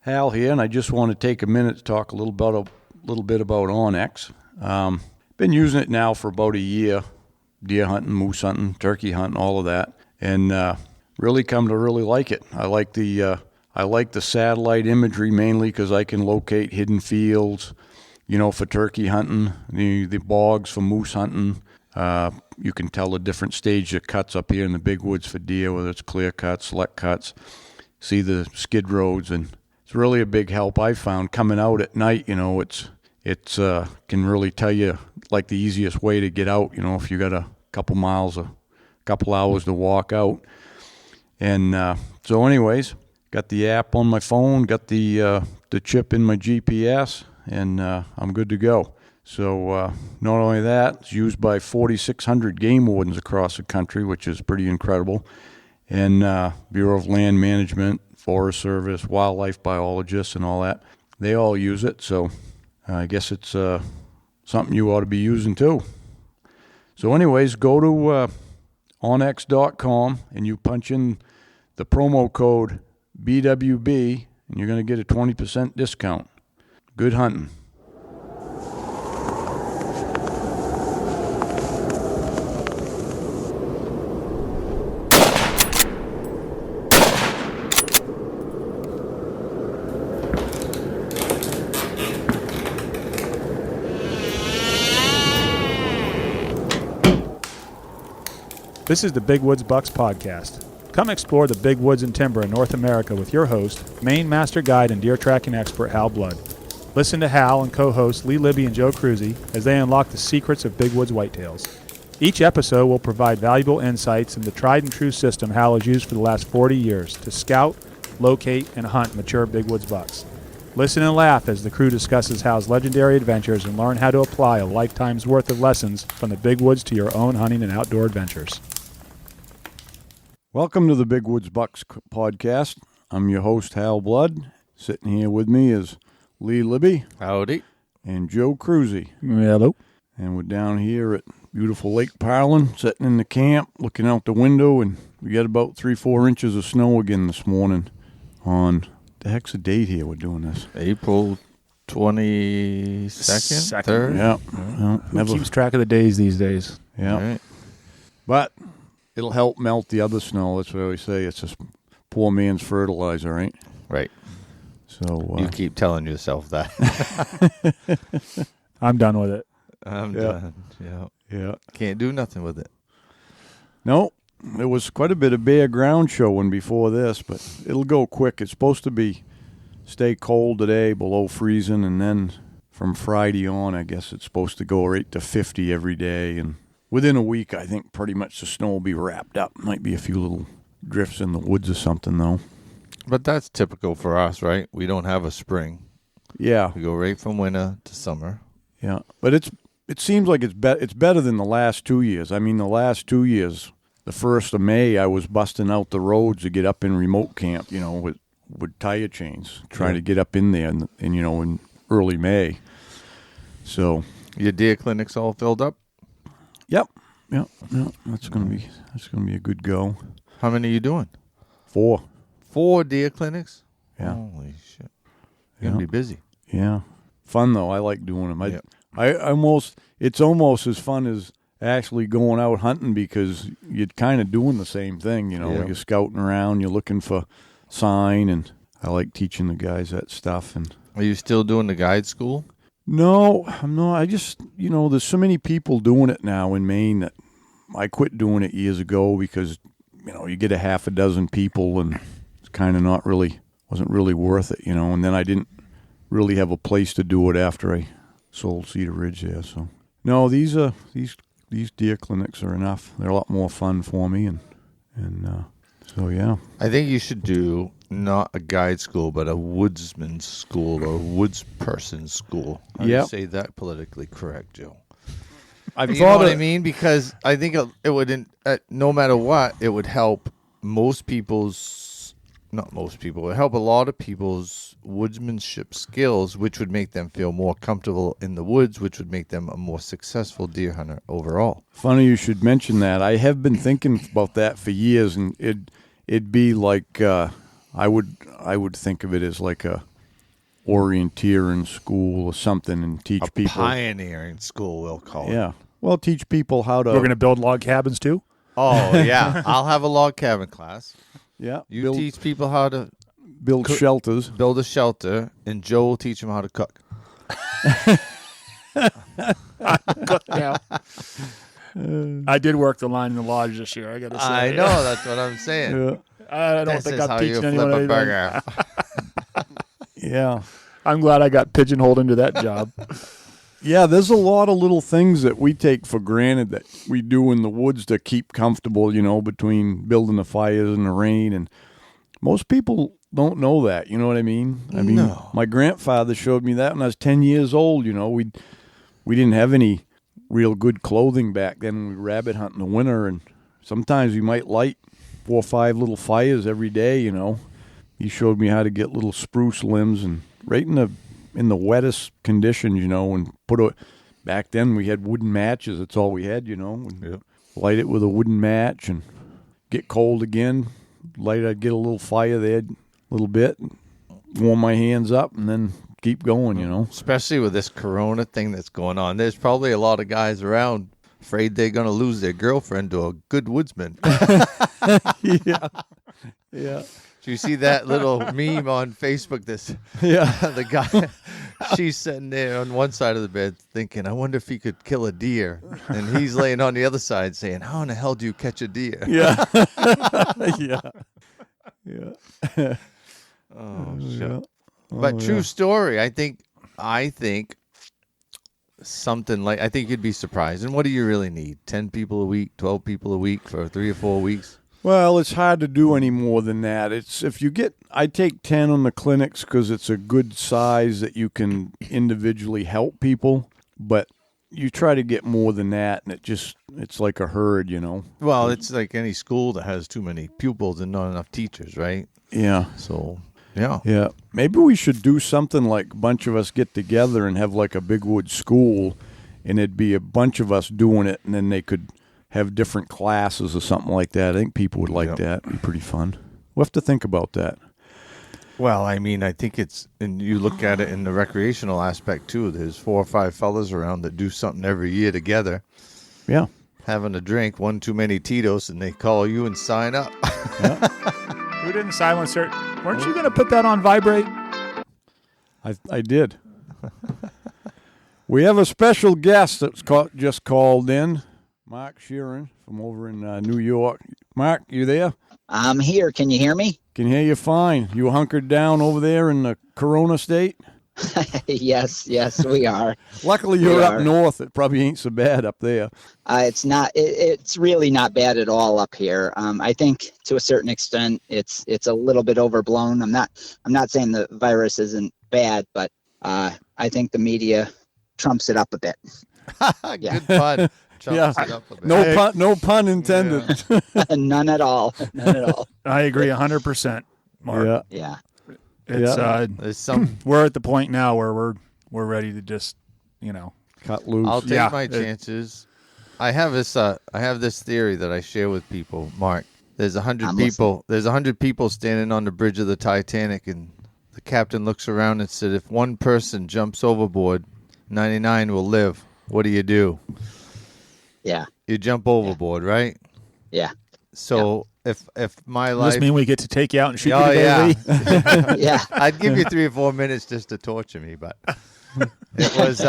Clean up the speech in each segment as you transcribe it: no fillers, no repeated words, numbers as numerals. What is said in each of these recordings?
Hal here, and I just want to take a minute to talk a little bit about Onyx. Been using it now for about a year, deer hunting, moose hunting, turkey hunting, all of that, and really come to really like it. I like the satellite imagery mainly because I can locate hidden fields, for turkey hunting, the bogs for moose hunting. You can tell the different stage of cuts up here in the big woods for deer, whether it's clear cuts, select cuts, see the skid roads, and it's really a big help I found coming out at night. It's can really tell you like the easiest way to get out, if you got a couple miles, a couple hours to walk out. And so anyways, got the app on my phone, got the chip in my GPS, and I'm good to go. So not only that, it's used by 4,600 game wardens across the country, which is pretty incredible, and Bureau of Land Management, Forest Service, wildlife biologists, and all that. They all use it, so I guess it's something you ought to be using too. So anyways, go to onx.com and you punch in the promo code BWB, and you're going to get a 20% discount. Good hunting. This is the Big Woods Bucks Podcast. Come explore the big woods and timber in North America with your host, Maine Master Guide and deer tracking expert Hal Blood. Listen to Hal and co-hosts Lee Libby and Joe Cruzy as they unlock the secrets of big woods whitetails. Each episode will provide valuable insights in the tried and true system Hal has used for the last 40 years to scout, locate, and hunt mature big woods bucks. Listen and laugh as the crew discusses Hal's legendary adventures and learn how to apply a lifetime's worth of lessons from the big woods to your own hunting and outdoor adventures. Welcome to the Big Woods Bucks Podcast. I'm your host, Hal Blood. Sitting here with me is Lee Libby. Howdy. And Joe Cruzy. Hello. And we're down here at beautiful Lake Parlin, sitting in the camp, looking out the window, and we got about 3-4 inches of snow again this morning on, the heck's the date here we're doing this? April 22nd? 3rd? Yeah. Who keeps track of the days these days? Yeah. Right. But it'll help melt the other snow. That's what I always say. It's just poor man's fertilizer, right? Right. So you keep telling yourself that. I'm done with it. I'm done. Yeah. Can't do nothing with it. No. There was quite a bit of bare ground showing before this, but it'll go quick. It's supposed to stay cold today, below freezing, and then from Friday on, I guess it's supposed to go right to 50 every day, and within a week, I think pretty much the snow will be wrapped up. Might be a few little drifts in the woods or something, though. But that's typical for us, right? We don't have a spring. Yeah. We go right from winter to summer. Yeah. But it seems like it's better than the last 2 years. I mean, the last 2 years, the 1st of May, I was busting out the roads to get up in remote camp, with tire chains, trying to get up in there in early May. So. Your deer clinic's all filled up? Yep. That's gonna be a good go. How many are you doing? 4. 4 deer clinics? Yeah. Holy shit. You're gonna be busy. Yeah. Fun though. I like doing them. It's almost as fun as actually going out hunting because you're kind of doing the same thing. You're scouting around, you're looking for sign, and I like teaching the guys that stuff. And are you still doing the guide school? No, I'm not. I just, there's so many people doing it now in Maine that I quit doing it years ago because, you get a half a dozen people and it's kind of wasn't really worth it, and then I didn't really have a place to do it after I sold Cedar Ridge there. So, no, these deer clinics are enough. They're a lot more fun for me and so, yeah. I think you should do not a guide school, but a woodsman school or woods person school. How do you say that politically correct, Joe? You know what I mean? Because I think it would, no matter what, it would help it would help a lot of people's woodsmanship skills, which would make them feel more comfortable in the woods, which would make them a more successful deer hunter overall. Funny you should mention that. I have been thinking about that for years, and it'd be like I would think of it as like a orienteering school or something and teach people. Pioneering school, we'll call it. Yeah. Well, teach people how to. We're going to build log cabins too? Oh, yeah. I'll have a log cabin class. Yeah. You teach people how to build shelters. Build a shelter, and Joe will teach them how to cook. I did work the line in the lodge this year, I got to say. I know, that's what I'm saying. Yeah. I don't think I'm teaching anyone anything. Burger. Yeah. I'm glad I got pigeonholed into that job. Yeah, there's a lot of little things that we take for granted that we do in the woods to keep comfortable, between building the fires in the rain. And most people don't know that, you know what I mean? No. My grandfather showed me that when I was 10 years old, we didn't have any real good clothing back then. We rabbit hunt in the winter, and sometimes we might light 4 or 5 little fires every day, He showed me how to get little spruce limbs and right in the wettest conditions, and back then we had wooden matches. That's all we had, and light it with a wooden match and get cold again. I'd get a little fire there, a little bit, warm my hands up, and then keep going, Especially with this corona thing that's going on. There's probably a lot of guys around afraid they're going to lose their girlfriend to a good woodsman. Yeah. Yeah. Do you see that little meme on Facebook? The guy, she's sitting there on one side of the bed thinking, I wonder if he could kill a deer. And he's laying on the other side saying, how in the hell do you catch a deer? Yeah. Yeah. Yeah. Oh, shit. But true story. I think something like, I think you'd be surprised. And what do you really need? 10 people a week, 12 people a week for 3 or 4 weeks? Well, it's hard to do any more than that. I take 10 on the clinics because it's a good size that you can individually help people, but you try to get more than that, and it's like a herd, Well, it's like any school that has too many pupils and not enough teachers, right? Yeah. So, yeah. Yeah. Maybe we should do something like a bunch of us get together and have like a big wood school, and it'd be a bunch of us doing it, and then they could have different classes or something like that. I think people would like that. It'd be pretty fun. We'll have to think about that. Well, I think and you look at it in the recreational aspect too. There's 4 or 5 fellas around that do something every year together. Yeah. Having a drink, one too many Tito's, and they call you and sign up. Yeah. Who didn't silence her? Weren't you going to put that on vibrate? I did. We have a special guest that's just called in. Mark Sheeran from over in New York. Mark, you there? I'm here. Can you hear me? Can hear you fine. You hunkered down over there in the Corona state? Yes, we are. Luckily, you're up north. It probably ain't so bad up there. It's not. It's really not bad at all up here. I think to a certain extent, it's a little bit overblown. I'm not saying the virus isn't bad, but I think the media trumps it up a bit. Good pun. Yeah. No pun intended. Yeah. None at all. I agree 100%, Mark. Yeah. It's we're at the point now where we're ready to just, cut loose. I'll take my chances. I have this theory that I share with people, Mark. There's 100 people. There's 100 people standing on the bridge of the Titanic, and the captain looks around and said, if one person jumps overboard, 99 will live. What do? Yeah. You jump overboard, right? Yeah. So if my life... Does this mean we get to take you out and shoot you today? Yeah. I'd give you 3 or 4 minutes just to torture me, but it was,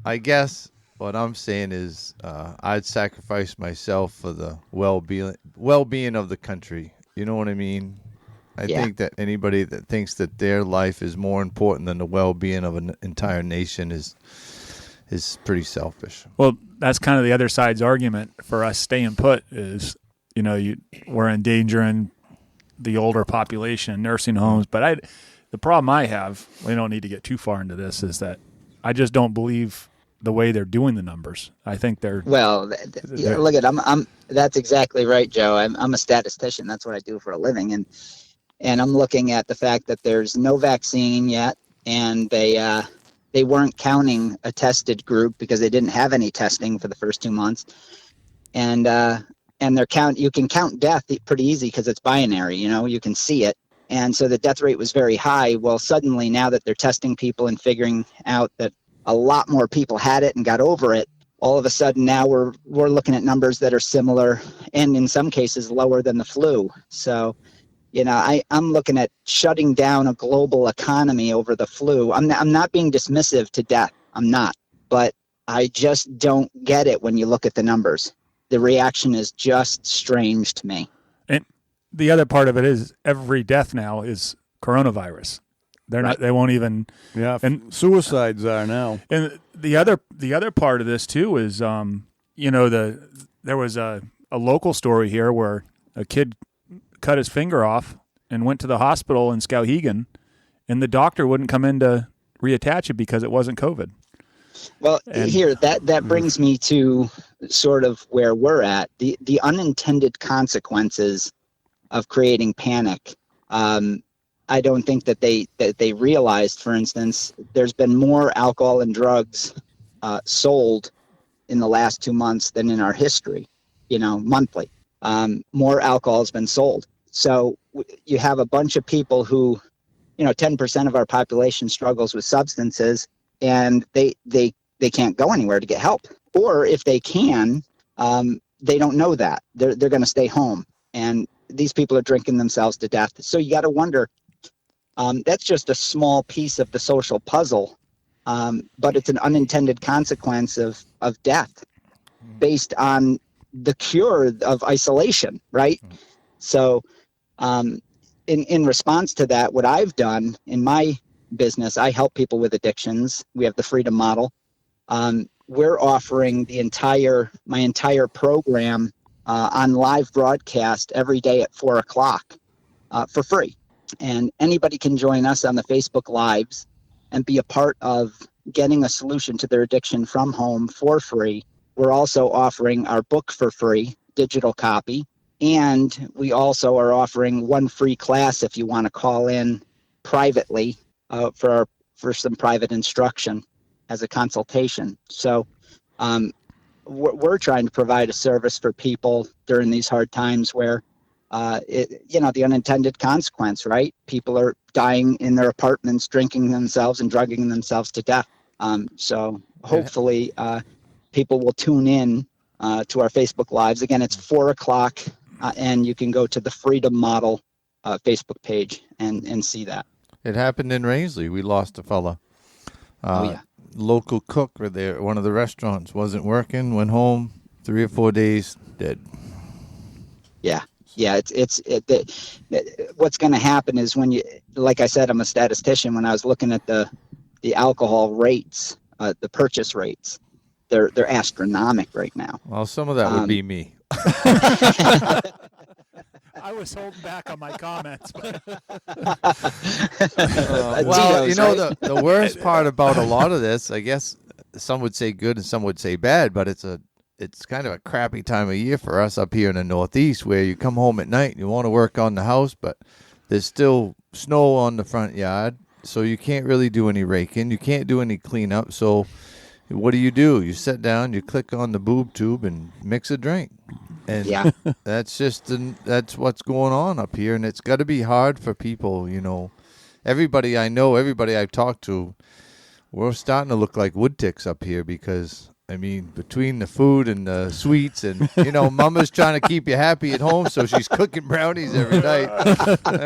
I guess what I'm saying is I'd sacrifice myself for the well-being of the country. You know what I mean? I think that anybody that thinks that their life is more important than the well-being of an entire nation is pretty selfish. Well, that's kind of the other side's argument for us staying put is, we're endangering the older population in nursing homes. But the problem I have, we don't need to get too far into this, is that I just don't believe the way they're doing the numbers. I think they're... Well, look at, that's exactly right, Joe. I'm a statistician. That's what I do for a living. And I'm looking at the fact that there's no vaccine yet, and they weren't counting a tested group because they didn't have any testing for the first 2 months. And you can count death pretty easy because it's binary, you can see it. And so the death rate was very high. Well, suddenly now that they're testing people and figuring out that a lot more people had it and got over it, all of a sudden now we're looking at numbers that are similar and in some cases lower than the flu. So, I'm looking at shutting down a global economy over the flu. I'm not being dismissive to death. I'm not. But I just don't get it when you look at the numbers. The reaction is just strange to me. And the other part of it is every death now is coronavirus. They're not. They won't even. Yeah, and suicides are now. And the other part of this too is, there was a local story here where a kid cut his finger off and went to the hospital in Skowhegan, and the doctor wouldn't come in to reattach it because it wasn't COVID. Well, here that brings me to sort of where we're at. The unintended consequences of creating panic. I don't think that they realized, for instance, there's been more alcohol and drugs sold in the last 2 months than in our history, monthly. More alcohol has been sold. So you have a bunch of people who, 10% of our population struggles with substances, and they can't go anywhere to get help. Or if they can, they don't know that. They're going to stay home. And these people are drinking themselves to death. So you got to wonder, that's just a small piece of the social puzzle, but it's an unintended consequence of death based on the cure of isolation, right? So in response to that, what I've done in my business, I help people with addictions. We have the Freedom Model. We're offering my entire program on live broadcast every day at 4:00 for free. And anybody can join us on the Facebook Lives and be a part of getting a solution to their addiction from home for free. We're also offering our book for free, digital copy. And we also are offering one free class if you want to call in privately for some private instruction as a consultation. So we're trying to provide a service for people during these hard times where, the unintended consequence, right? People are dying in their apartments, drinking themselves and drugging themselves to death. So hopefully people will tune in to our Facebook Lives. Again, it's 4:00, and you can go to the Freedom Model Facebook page and see that. It happened in Rangeley. We lost a fella. Local cook right there, one of the restaurants, wasn't working, went home, 3 or 4 days, dead. Yeah. What's going to happen is when you, like I said, I'm a statistician. When I was looking at the alcohol rates, the purchase rates, they're astronomical right now. Well, some of that would be me. I was holding back on my comments. But the worst part about a lot of this, I guess some would say good and some would say bad, but it's kind of a crappy time of year for us up here in the Northeast, where you come home at night and you want to work on the house, but there's still snow on the front yard, so you can't really do any raking. You can't do any cleanup. So what do? You sit down, you click on the boob tube and mix a drink. And that's what's going on up here, and it's got to be hard for people, Everybody I know, everybody I've talked to, we're starting to look like wood ticks up here because, between the food and the sweets and, Mama's trying to keep you happy at home, so she's cooking brownies every night.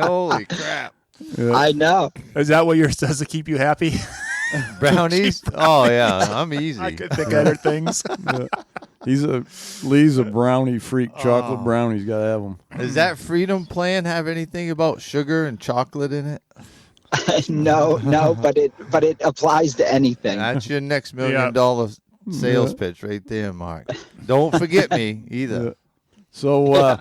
Holy crap. Yeah. I know. Is that what yours does to keep you happy? Brownies? Oh, yeah. I'm easy. I could think other things. Yeah. Lee's a brownie freak. Chocolate brownies, got to have them. Does that Freedom Plan have anything about sugar and chocolate in it? No, but it applies to anything. That's your next $1 million sales pitch right there, Mark. Don't forget me either. Yeah. So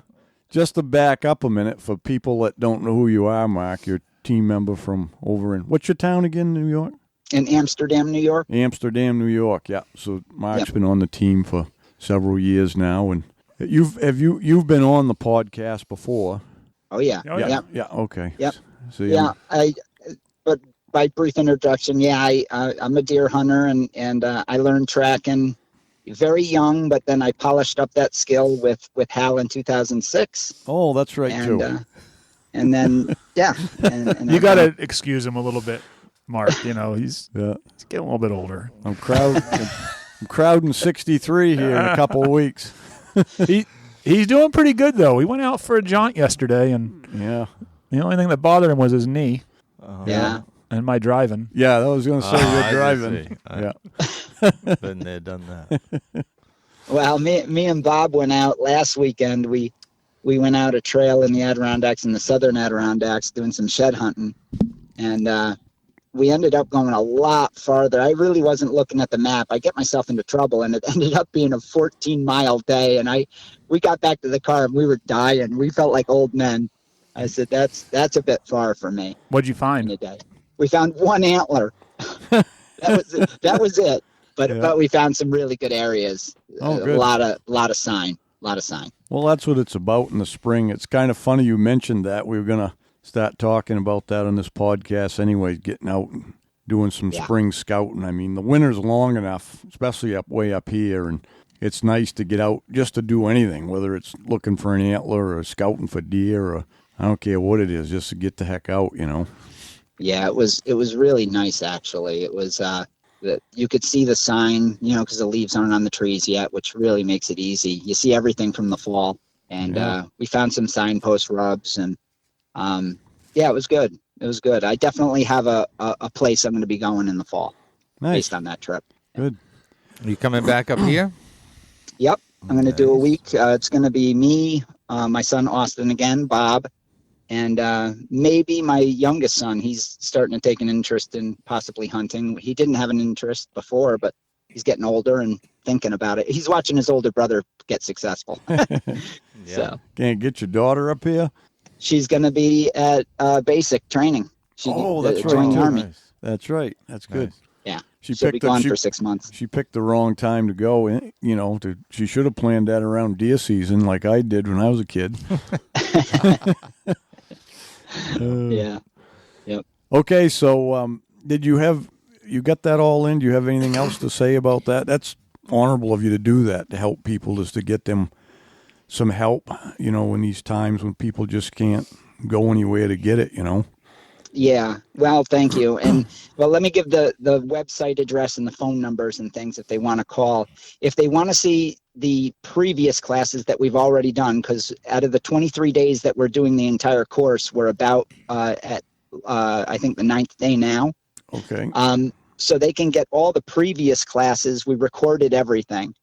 just to back up a minute for people that don't know who you are, Mark, you're a team member from over in, what's your town again, New York? In Amsterdam, New York. Amsterdam, New York, yeah. So Mark's been on the team for several years now, and you've been on the podcast before. Oh yeah. Yeah, okay. Yep. So, but by brief introduction, I'm a deer hunter, and I learned tracking very young, but then I polished up that skill with Hal in 2006. Oh, that's right, too. And then, yeah. And You got to excuse him a little bit, Mark. You know, he's getting a little bit older. I'm crowding 63 here in a couple of weeks. He's doing pretty good, though. He went out for a jaunt yesterday, and yeah, the only thing that bothered him was his knee. Yeah. And my driving. Yeah, I was going to say you're driving. Yeah. Been there, done that. Well, me and Bob went out last weekend. We went out a trail in the Adirondacks, in the southern Adirondacks, doing some shed hunting. And we ended up going a lot farther. I really wasn't looking at the map. I get myself into trouble, and it ended up being a 14-mile day. And we got back to the car, and we were dying. We felt like old men. I said, that's a bit far for me. What'd you find? In a day. We found one antler. That was it. But we found some really good areas. Oh, good. A lot of sign. Well, that's what it's about in the spring. It's kind of funny you mentioned that. We were going to start talking about that on this podcast anyway, getting out and doing some spring scouting. I mean, the winter's long enough, especially way up here, and it's nice to get out just to do anything, whether it's looking for an antler or scouting for deer or I don't care what it is, just to get the heck out, you know. Yeah, it was really nice, actually. It was that you could see the sign, you know, because the leaves aren't on the trees yet, which really makes it easy. You see everything from the fall. And we found some signpost rubs, and it was good. It was good. I definitely have a place I'm going to be going in the fall based on that trip. Good. Are you coming back up here? Yep. I'm going to do a week. It's going to be me, my son Austin again, Bob, and maybe my youngest son. He's starting to take an interest in possibly hunting. He didn't have an interest before, but he's getting older and thinking about it. He's watching his older brother get successful. So can't get your daughter up here? She's going to be at basic training. That's right. Joining the Army. Nice. That's right. That's good. Nice. Yeah. She'll be gone for 6 months. She picked the wrong time to go. You know, she should have planned that around deer season like I did when I was a kid. Yeah. Yep. Okay, so did you got that all in? Do you have anything else to say about that? That's honorable of you to do that, to help people, just to get them some help, you know, in these times when people just can't go anywhere to get it, you know. Yeah. Well, thank you. And let me give the website address and the phone numbers and things if they want to call. If they want to see the previous classes that we've already done, because out of the 23 days that we're doing the entire course, we're about at I think the 9th day now. Okay. So they can get all the previous classes. We recorded everything.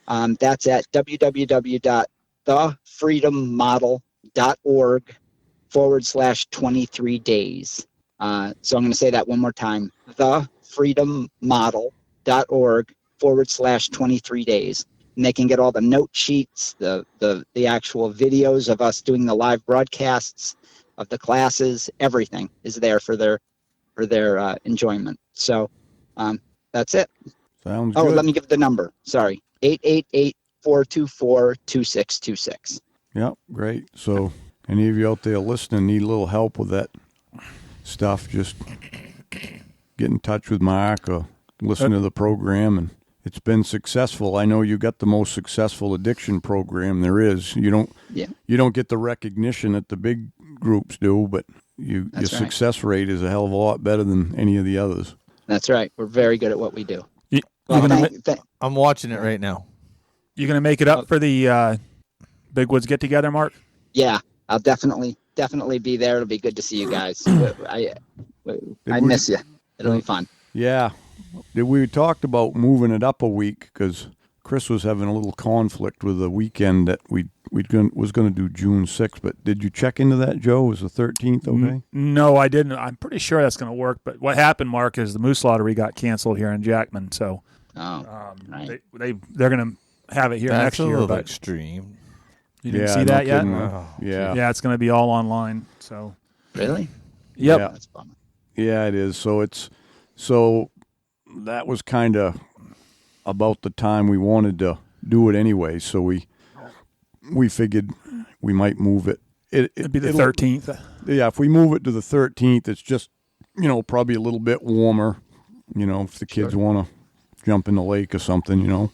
That's at www.thefreedommodel.org/23 days. So I'm going to say that one more time. thefreedommodel.org/23 days. And they can get all the note sheets, the actual videos of us doing the live broadcasts of the classes. Everything is there for their enjoyment. So that's it. Sounds good. Oh, let me give the number. Sorry. 888-424-2626. Yep, great. So any of you out there listening need a little help with that stuff, just get in touch with Mark or listen to the program. And it's been successful. I know you got the most successful addiction program there is. You don't get the recognition that the big groups do, but your success rate is a hell of a lot better than any of the others. That's right. We're very good at what we do. I'm watching it right now. You going to make it up for the Big Woods get together, Mark? Yeah, I'll definitely be there. It'll be good to see you guys. I miss you. It'll be fun. Yeah. We talked about moving it up a week because Chris was having a little conflict with the weekend that was going to do June 6th. But did you check into that, Joe? Was the 13th okay? No, I didn't. I'm pretty sure that's going to work. But what happened, Mark, is the moose lottery got canceled here in Jackman. So right. they're going to have it here next year. That's a little but extreme. You didn't see that yet? Yeah, it's going to be all online. So really? Yep. Yeah. That's a bummer. Yeah, it is. So that was kind of about the time we wanted to do it anyway. So we figured we might move it. It'd be the 13th. Yeah, if we move it to the 13th, it's just, you know, probably a little bit warmer, you know, if the kids want to jump in the lake or something, you know.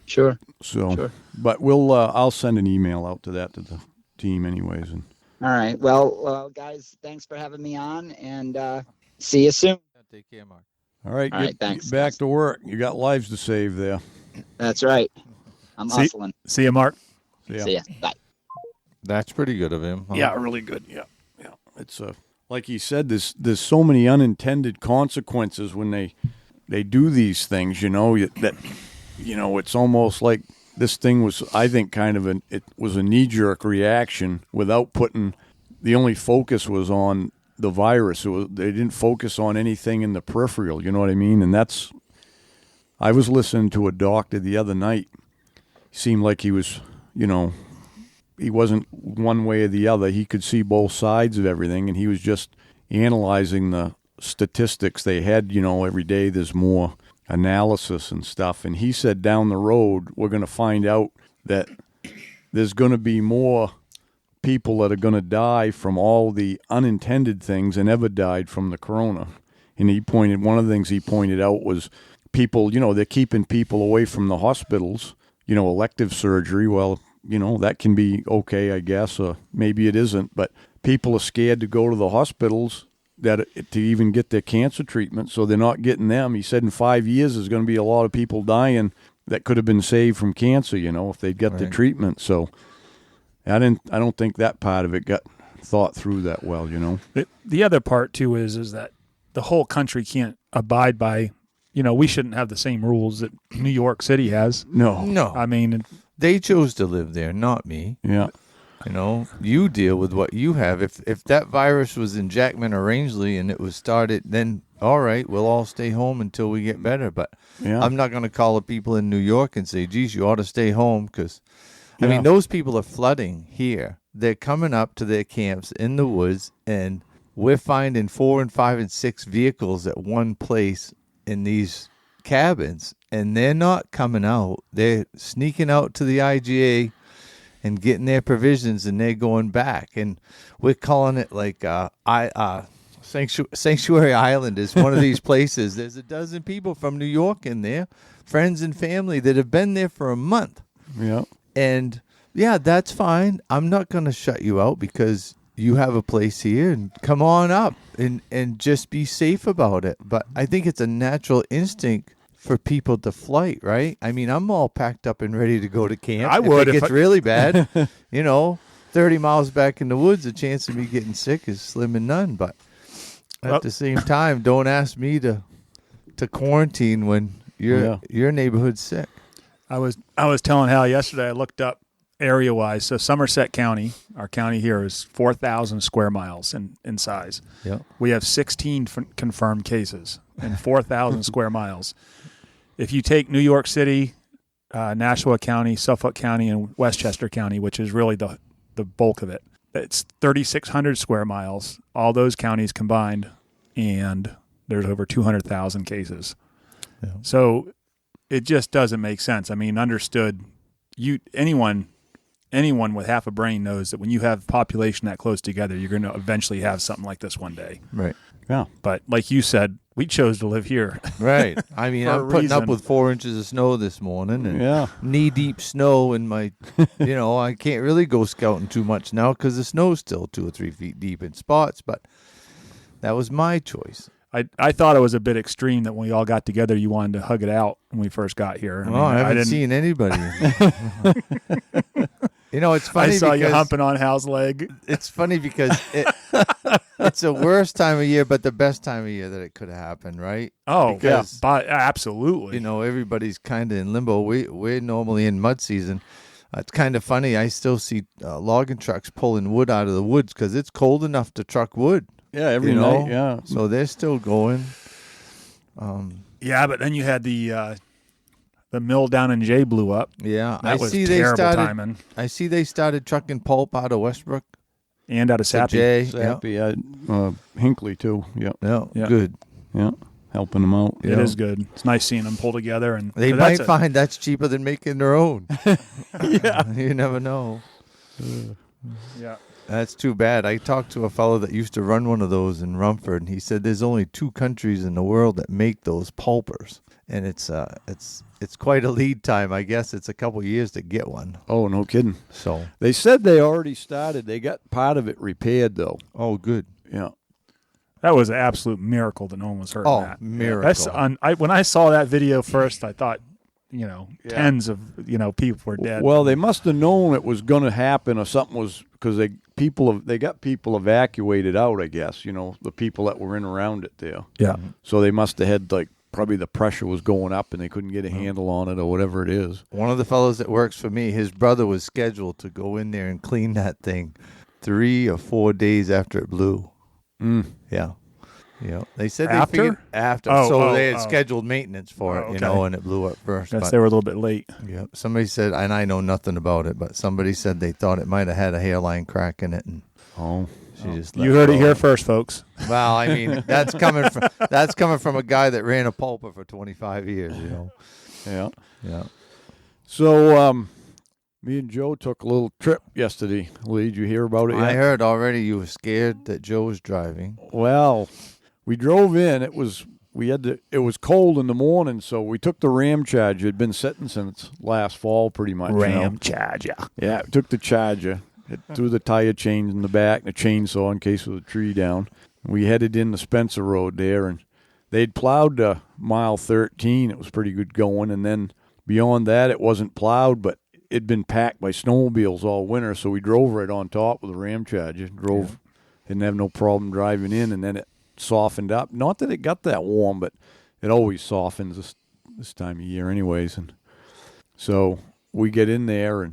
Sure. So, but I'll send an email out to the team anyways, and All right. Well, guys, thanks for having me on, and see you soon. Take care, Mark. All right, Thanks. Get back guys. to work. You got lives to save there. That's right. I'm hustling. See you, Mark. See ya. Bye. That's pretty good of him. Huh? Yeah, really good. Yeah. It's like he said, there's so many unintended consequences when they do these things. It's almost like this thing was, I think, it was a knee-jerk reaction without putting. The only focus was on the virus. They didn't focus on anything in the peripheral. You know what I mean? And I was listening to a doctor the other night. He seemed like he was, he wasn't one way or the other. He could see both sides of everything, and he was just analyzing the statistics they had. Every day there's more analysis and stuff. And he said down the road we're going to find out that there's going to be more people that are going to die from all the unintended things than ever died from the corona. And one of the things he pointed out was people, they're keeping people away from the hospitals, elective surgery. Well, that can be okay, I guess, or maybe it isn't. But people are scared to go to the hospitals to even get their cancer treatment, so they're not getting them. He said in 5 years there's going to be a lot of people dying that could have been saved from cancer, if they'd got the treatment. So I don't think that part of it got thought through that well, The other part too is that the whole country can't abide by. We shouldn't have the same rules that New York City has. No. I mean, they chose to live there, not me. Yeah. You deal with what you have. If that virus was in Jackman or Rangeley and it was started, then all right, we'll all stay home until we get better. But I'm not going to call the people in New York and say, geez, you ought to stay home because, I mean, those people are flooding here. They're coming up to their camps in the woods, and we're finding 4 and 5 and 6 vehicles at one place in these cabins, and they're not coming out. They're sneaking out to the IGA and getting their provisions, and they're going back. And we're calling it like Sanctuary Island is one of these places. There's a dozen people from New York in there, friends and family that have been there for a month. Yeah. And, yeah, that's fine. I'm not going to shut you out because you have a place here, and come on up and just be safe about it. But I think it's a natural instinct for people to flight, right? I mean, I'm all packed up and ready to go to camp. I would if it gets really bad. 30 miles back in the woods, the chance of me getting sick is slim and none. But at the same time, don't ask me to quarantine when your neighborhood's sick. I was telling Hal yesterday, I looked up area-wise. So Somerset County, our county here, is 4,000 square miles in size. Yep. We have 16 confirmed cases in 4,000 square miles. If you take New York City, Nashua County, Suffolk County, and Westchester County, which is really the bulk of it, it's 3,600 square miles, all those counties combined, and there's over 200,000 cases. Yeah. So it just doesn't make sense. I mean, understood, anyone with half a brain knows that when you have population that close together, you're going to eventually have something like this one day. Right. Yeah. But like you said, we chose to live here. Right. I mean, I'm putting up with 4 inches of snow this morning and knee-deep snow in my, I can't really go scouting too much now because the snow's still 2 or 3 feet deep in spots, but that was my choice. I thought it was a bit extreme that when we all got together, you wanted to hug it out when we first got here. I haven't seen anybody. It's funny. I saw you humping on Hal's leg. It's funny because it's the worst time of year, but the best time of year that it could have happened, right? Oh, because, absolutely. Everybody's kind of in limbo. We're normally in mud season. It's kind of funny. I still see logging trucks pulling wood out of the woods because it's cold enough to truck wood. Yeah, every night, yeah. So they're still going. But then you had the mill down in Jay blew up. Yeah, that was terrible timing. I see they started trucking pulp out of Westbrook. And out of Sappy. Hinckley, too. Yep. Yeah, good. Yeah, helping them out. It is good. It's nice seeing them pull together. And they might find that's cheaper than making their own. Yeah. You never know. Yeah. That's too bad. I talked to a fellow that used to run one of those in Rumford, and he said there's only 2 countries in the world that make those pulpers, and it's quite a lead time. I guess it's a couple years to get one. Oh, no kidding. So they said they already started. They got part of it repaired, though. Oh, good. Yeah. That was an absolute miracle that no one was hurt. Oh, that. miracle. When I saw that video first, I thought, tens of, people were dead. Well, they must have known it was going to happen or something was because they got people evacuated out, I guess, the people that were in around it there. Yeah. So they must have had, probably the pressure was going up and they couldn't get a handle on it or whatever it is. One of the fellows that works for me, his brother was scheduled to go in there and clean that thing 3 or 4 days after it blew. Yeah. They said after? They figured after. They had scheduled maintenance for it, and it blew up first. Guess they were a little bit late. Yeah. Somebody said, and I know nothing about it, but somebody said they thought it might have had a hairline crack in it, and she just let you heard it here first, folks. Well, I mean, that's coming from a guy that ran a pulper for 25 years. Yeah. Yeah. So, me and Joe took a little trip yesterday. Lee, did you hear about it yet? I heard already you were scared that Joe was driving. Well, we drove in. It was cold in the morning, so we took the Ram Charger. It had been sitting since last fall, pretty much. Ram Charger. Yeah, took the Charger. It threw the tire chains in the back and a chainsaw in case of the tree down. We headed in the Spencer Road there, and they'd plowed mile 13. It was pretty good going, and then beyond that, it wasn't plowed, but it'd been packed by snowmobiles all winter, so we drove right on top with the Ram Charger. Didn't have no problem driving in, and then it softened up. Not that it got that warm, but it always softens this time of year anyways. And so we get in there,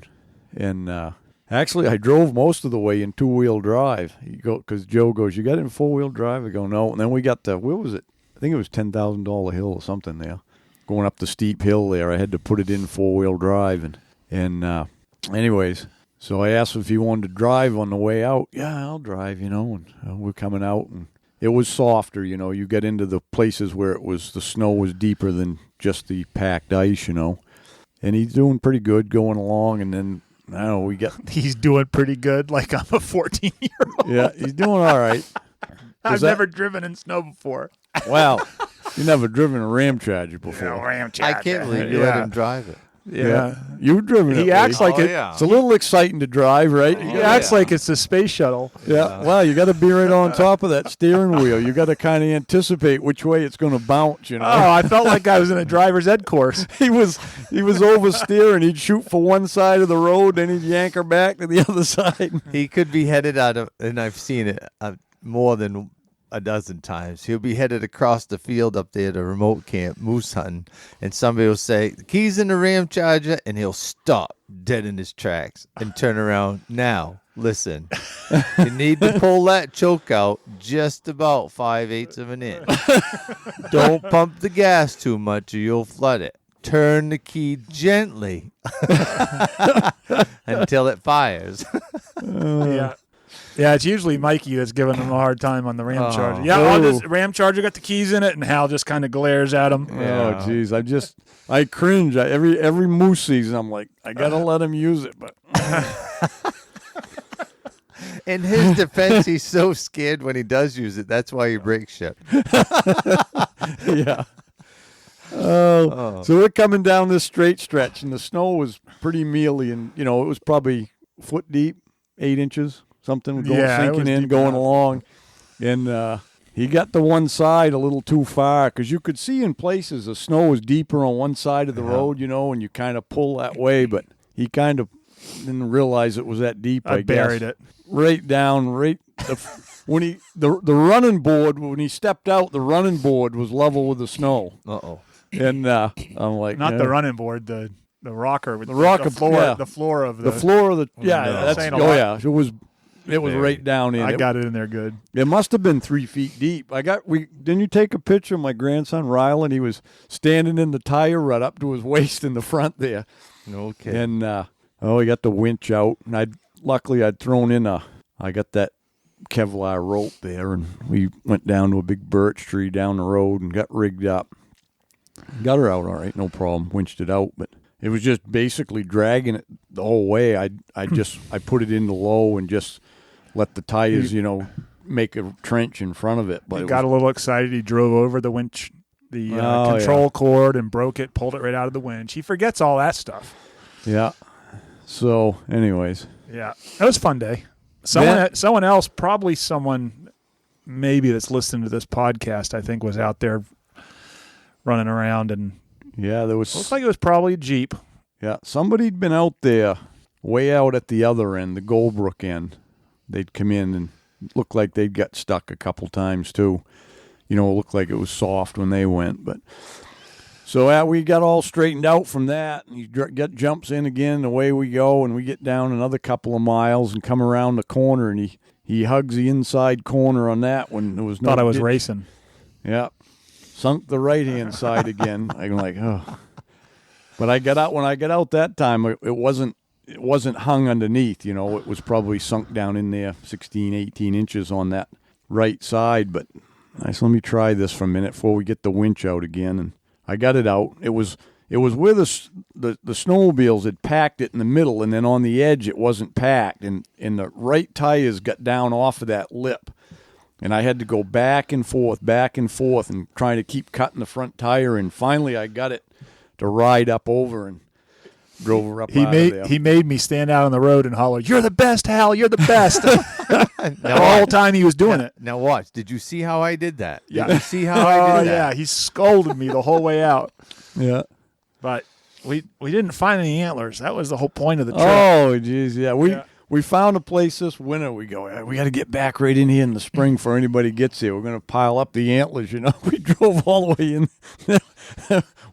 and actually I drove most of the way in 2-wheel drive. Because Joe goes, you got it in 4-wheel drive? I go, no. And then we got where was it? I think it was $10,000 hill or something there. Going up the steep hill there, I had to put it in 4-wheel drive, and anyways, so I asked him if he wanted to drive on the way out. Yeah, I'll drive, and we're coming out, and it was softer, you get into the places where the snow was deeper than just the packed ice, and he's doing pretty good going along, and then, I don't know, He's doing pretty good, like I'm a 14-year-old. Yeah, he's doing all right. I've never driven in snow before. Well, you've never driven a Ram Charger before. Ram Charger. I can't believe you let him drive it. Yeah. You've driven it. He acts like it. Yeah. It's a little exciting to drive, right? He acts like it's a space shuttle. Yeah. Well, you got to be right on top of that steering wheel. You got to kind of anticipate which way it's going to bounce, Oh, I felt like I was in a driver's ed course. He was oversteering. He'd shoot for one side of the road, then he'd yank her back to the other side. He could be headed out of, and I've seen it more than a dozen times. He'll be headed across the field up there to remote camp, moose hunting, and somebody will say, the key's in the Ram Charger, and he'll stop dead in his tracks and turn around. Now, listen, you need to pull that choke out just about 5/8 of an inch. Don't pump the gas too much or you'll flood it. Turn the key gently until it fires. Yeah. Yeah, it's usually Mikey that's giving him a hard time on the Ram Charger. Yeah, this Ram Charger got the keys in it, and Hal just kind of glares at him. Yeah. Oh, jeez, I cringe. Every moose season, I'm like, I gotta let him use it, but. In his defense, he's so scared when he does use it. That's why he breaks shit. Yeah. So we're coming down this straight stretch, and the snow was pretty mealy, and it was probably foot deep, 8 inches. Something sinking in, going along. And he got to one side a little too far because you could see in places the snow was deeper on one side of the road, and you kind of pull that way. But he kind of didn't realize it was that deep, I guess. Buried it. Right down, when the running board, when he stepped out, the running board was level with the snow. Uh-oh. And I'm like... Not the running board, the rocker. With the floor, yeah. The floor of the... The floor of the... Yeah, no. that's... Oh, yeah. It was right down in. I got it in there good. It must have been 3 feet deep. Didn't you take a picture of my grandson Rylan? He was standing in the tire rut up to his waist in the front there. Okay. And he got the winch out, and luckily I'd thrown in I got that Kevlar rope there, and we went down to a big birch tree down the road and got rigged up. Got her out all right, no problem. Winched it out, but it was just basically dragging it the whole way. I put it into low and just let the tires, make a trench in front of it. But he got a little excited. He drove over the winch, the control cord, and broke it, pulled it right out of the winch. He forgets all that stuff. Yeah. So, anyways. Yeah. That was a fun day. Someone else, probably someone maybe that's listening to this podcast, I think was out there running around. And yeah, there was. Looks like it was probably a Jeep. Yeah. Somebody'd been out there way out at the other end, the Goldbrook end. They'd come in and looked like they'd got stuck a couple times too. It looked like it was soft when they went. But so we got all straightened out from that. And he jumps in again, away we go, and we get down another couple of miles and come around the corner, and he hugs the inside corner on that when there was no. Thought I was racing. Yeah, sunk the right hand side again. I'm like, oh. But when I got out that time, it wasn't hung underneath, it was probably sunk down in there 16, 18 inches on that right side. But I said, let me try this for a minute before we get the winch out again. And I got it out. It was where the snowmobiles had packed it in the middle, and then on the edge it wasn't packed. And the right tires got down off of that lip. And I had to go back and forth, and trying to keep cutting the front tire. And finally I got it to ride up over and drove her up out of there. He made me stand out on the road and holler, "You're the best, Hal. You're the best." The whole time he was doing it. Now watch. Did you see how I did that? Yeah. Did you see how I did that? Yeah. He scolded me the whole way out. Yeah. But we didn't find any antlers. That was the whole point of the trip. Oh, geez. Yeah. We found a place this winter. We go, we got to get back right in here in the spring before anybody gets here. We're going to pile up the antlers, We drove all the way in,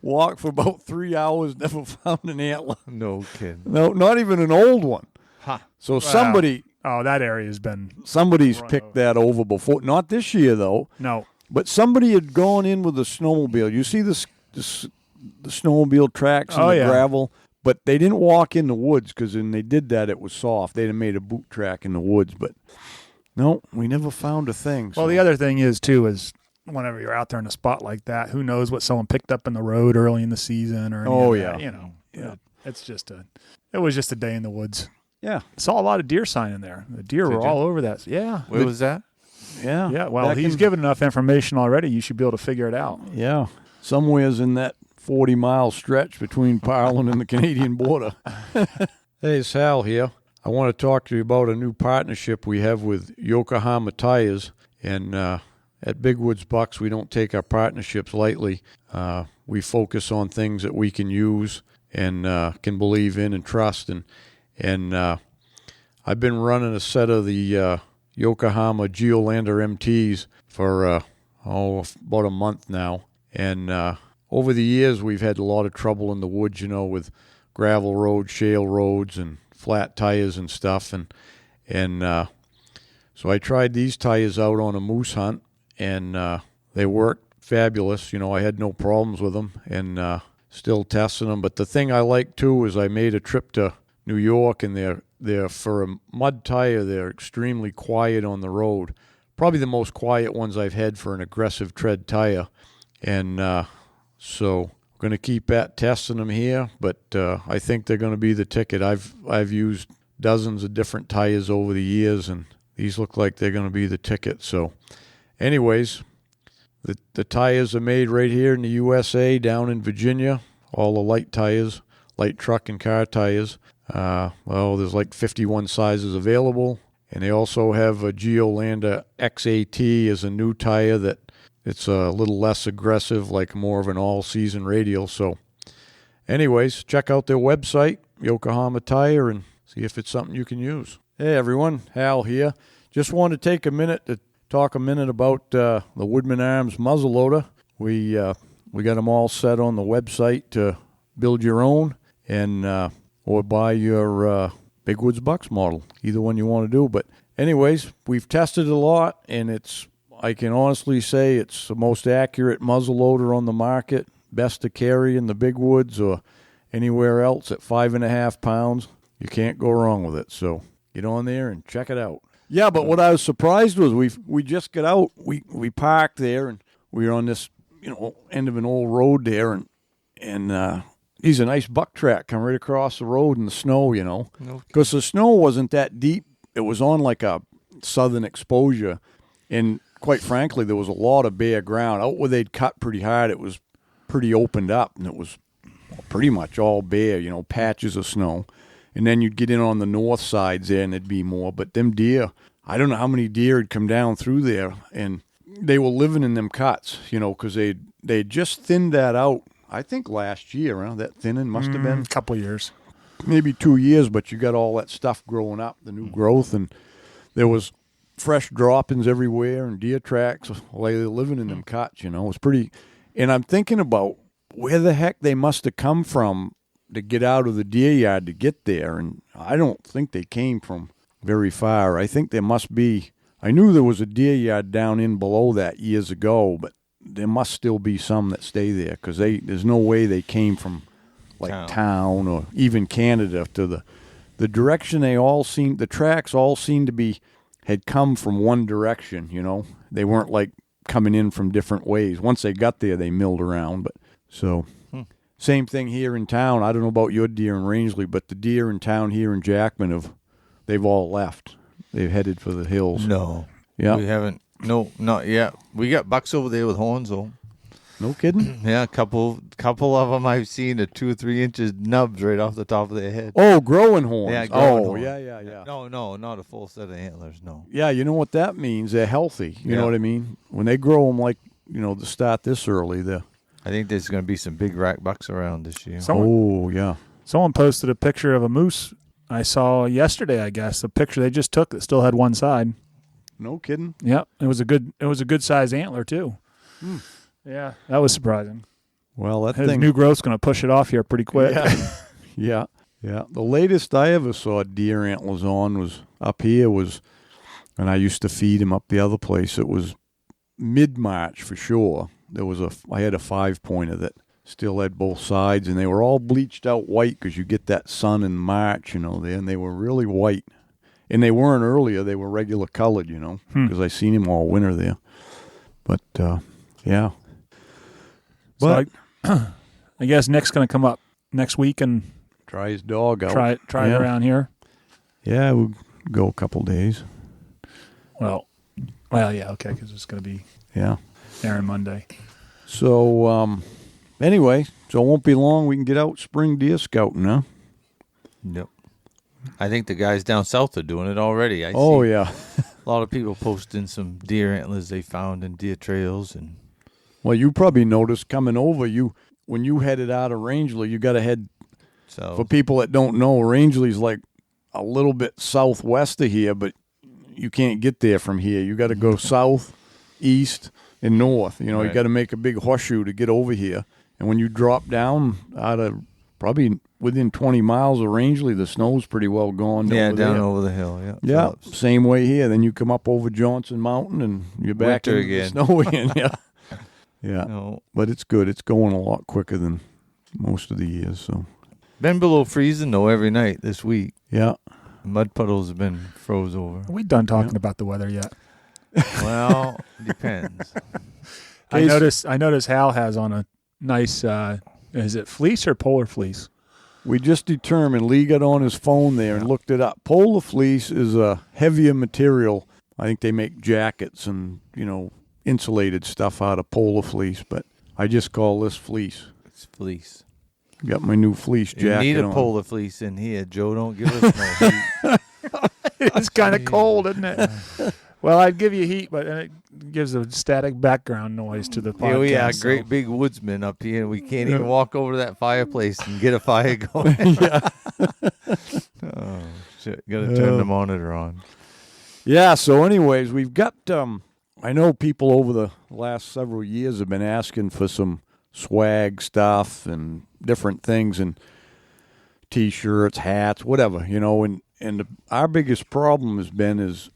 walked for about 3 hours, never found an antler. No kidding. No, not even an old one. Huh. So somebody... Oh, that area has been... Somebody's picked that over before. Not this year, though. No. But somebody had gone in with a snowmobile. You see the snowmobile tracks and the gravel? But they didn't walk in the woods because when they did that, it was soft. They'd have made a boot track in the woods. But, no, we never found a thing. Well, the other thing is, too, is whenever you're out there in a spot like that, who knows what someone picked up in the road early in the season or it's just it was just a day in the woods. Yeah. Saw a lot of deer sign in there. The deer were all over that. Yeah. Where was that? Yeah. Yeah, well, he's given enough information already. You should be able to figure it out. Yeah. Somewhere's in that 40-mile stretch between Parlin and the Canadian border. Hey, it's Hal here. I want to talk to you about a new partnership we have with Yokohama Tires. And at Big Woods Bucks, we don't take our partnerships lightly. We focus on things that we can use and can believe in and trust. And I've been running a set of the Yokohama Geolander MTs for about a month now. And over the years, we've had a lot of trouble in the woods, with gravel roads, shale roads, and flat tires and stuff. And so I tried these tires out on a moose hunt, and they worked fabulous. I had no problems with them, and still testing them. But the thing I like, too, is I made a trip to New York, and they're for a mud tire, they're extremely quiet on the road. Probably the most quiet ones I've had for an aggressive tread tire. And so we're going to keep testing them here, but I think they're going to be the ticket. I've used dozens of different tires over the years, and these look like they're going to be the ticket. So anyways, the tires are made right here in the USA, down in Virginia, all the light tires, light truck and car tires. There's like 51 sizes available, and they also have a Geolander XAT as a new tire that it's a little less aggressive, like more of an all-season radial. So anyways, check out their website, Yokohama Tire, and see if it's something you can use. Hey, everyone. Hal here. Just want to take a minute to talk about the Woodman Arms muzzleloader. We got them all set on the website to build your own or buy your Big Woods Bucks model, either one you want to do. But anyways, we've tested it a lot, and I can honestly say it's the most accurate muzzleloader on the market, best to carry in the Big Woods or anywhere else at 5.5 pounds. You can't go wrong with it. So get on there and check it out. Yeah, but what I was surprised was we just got out. We parked there, and we were on this end of an old road there, and he's a nice buck track come right across the road in the snow, because the snow wasn't that deep. It was on like a southern exposure. And quite frankly, there was a lot of bare ground. Out where they'd cut pretty hard, it was pretty opened up, and it was pretty much all bare, patches of snow. And then you'd get in on the north sides there, and there'd be more. But them deer, I don't know how many deer had come down through there, and they were living in them cuts, because they'd just thinned that out, I think last year. That thinning must have been a couple of years. Maybe 2 years, but you got all that stuff growing up, the new growth, and there was fresh droppings everywhere and deer tracks while they're living in them cuts, It was pretty. And I'm thinking about where the heck they must have come from to get out of the deer yard to get there, and I don't think they came from very far. I think there must be. I knew there was a deer yard down in below that years ago, but there must still be some that stay there, because there's no way they came from town or even Canada to the direction. The tracks all seemed to had come from one direction. They weren't like coming in from different ways. Once they got there, they milled around. But so same thing here in town. I don't know about your deer in Rangeley, but the deer in town here in Jackman they've all left. They've headed for the hills. No. Yeah. We haven't. No, not yet. We got bucks over there with horns, though. No kidding? Yeah, a couple of them I've seen are 2 or 3 inches nubs right off the top of their head. Oh, growing horns. Yeah, growing horns. Yeah. No, not a full set of antlers, no. Yeah, you know what that means? They're healthy. You know what I mean? When they grow them to start this early, I think there's going to be some big rack bucks around this year. Someone posted a picture of a moose I saw yesterday, I guess, a picture they just took that still had one side. No kidding? Yep, it was a good size antler too. Yeah, that was surprising. Well, His new growth's going to push it off here pretty quick. Yeah. The latest I ever saw deer antlers on was up here and I used to feed him up the other place. It was mid-March for sure. I had a 5-pointer that still had both sides, and they were all bleached out white because you get that sun in March, there, and they were really white. And they weren't earlier; they were regular colored, because I seen him all winter there. But yeah. But so I guess Nick's going to come up next week and try his dog out. Try it around here. Yeah, we'll go a couple days. Well, yeah, okay, because it's going to be Aaron Monday. So anyway, so it won't be long. We can get out spring deer scouting, huh? Yep. I think the guys down south are doing it already. I see yeah. A lot of people posting some deer antlers they found in deer trails. And well, you probably noticed coming over, when you headed out of Rangeley, you got to head, for people that don't know, Rangeley's like a little bit southwest of here, but you can't get there from here. You got to go south, east, and north. You got to make a big horseshoe to get over here. And when you drop down out of probably within 20 miles of Rangeley, the snow's pretty well gone. Down over the hill. Yeah. Yeah, same way here. Then you come up over Johnson Mountain, and you're back in the snow again. Yeah. Yeah. No. But it's good. It's going a lot quicker than most of the years. So been below freezing, though, every night this week. Yeah. Mud puddles have been froze over. Are we done talking about the weather yet? Well, depends. I notice Hal has on a nice, is it fleece or polar fleece? We just determined, Lee got on his phone there and looked it up. Polar fleece is a heavier material. I think they make jackets and, insulated stuff out of polar fleece, but I just call this fleece. It's fleece. Got my new fleece jacket. You need a polar fleece in here, Joe. Don't give us no heat. It's kind of cold, isn't it? Well, I'd give you heat, but it gives a static background noise to the podcast. Oh, yeah, great big woodsman up here, and we can't even walk over to that fireplace and get a fire going. Yeah. Oh, shit. Got to turn the monitor on. Yeah, so anyways, we've got, I know people over the last several years have been asking for some swag stuff and different things and T-shirts, hats, whatever, and our biggest problem has been is